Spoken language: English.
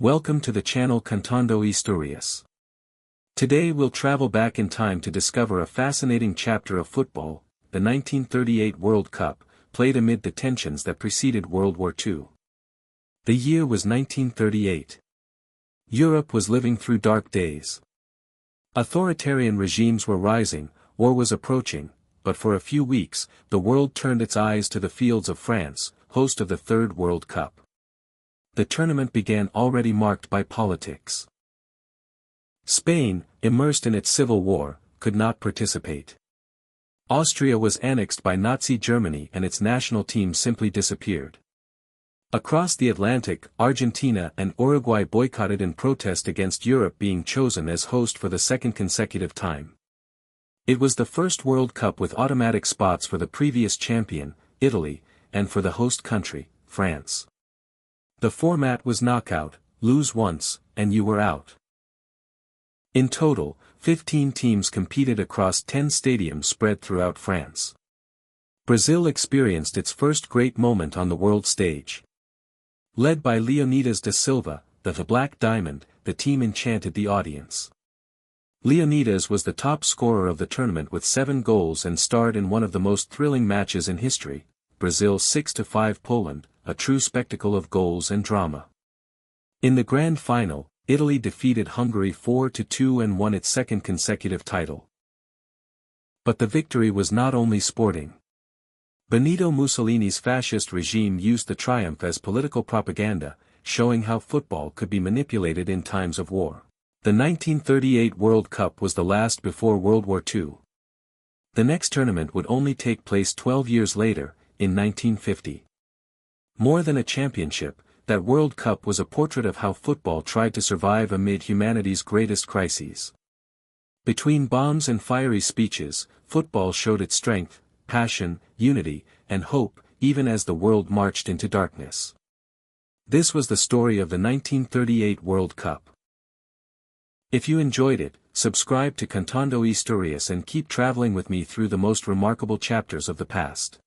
Welcome to the channel Contando Histórias. Today we'll travel back in time to discover a fascinating chapter of football, the 1938 World Cup, played amid the tensions that preceded World War II. The year was 1938. Europe was living through dark days. Authoritarian regimes were rising, war was approaching, but for a few weeks, the world turned its eyes to the fields of France, host of the Third World Cup. The tournament began already marked by politics. Spain, immersed in its civil war, could not participate. Austria was annexed by Nazi Germany and its national team simply disappeared. Across the Atlantic, Argentina and Uruguay boycotted in protest against Europe being chosen as host for the second consecutive time. It was the first World Cup with automatic spots for the previous champion, Italy, and for the host country, France. The format was knockout, lose once, and you were out. In total, 15 teams competed across 10 stadiums spread throughout France. Brazil experienced its first great moment on the world stage. Led by Leônidas da Silva, the Black Diamond, the team enchanted the audience. Leônidas was the top scorer of the tournament with 7 goals and starred in one of the most thrilling matches in history, Brazil 6-5 Poland, a true spectacle of goals and drama. In the grand final, Italy defeated Hungary 4-2 and won its second consecutive title. But the victory was not only sporting. Benito Mussolini's fascist regime used the triumph as political propaganda, showing how football could be manipulated in times of war. The 1938 World Cup was the last before World War II. The next tournament would only take place 12 years later, in 1950. More than a championship, that World Cup was a portrait of how football tried to survive amid humanity's greatest crises. Between bombs and fiery speeches, football showed its strength, passion, unity, and hope, even as the world marched into darkness. This was the story of the 1938 World Cup. If you enjoyed it, subscribe to Contando Histórias and keep traveling with me through the most remarkable chapters of the past.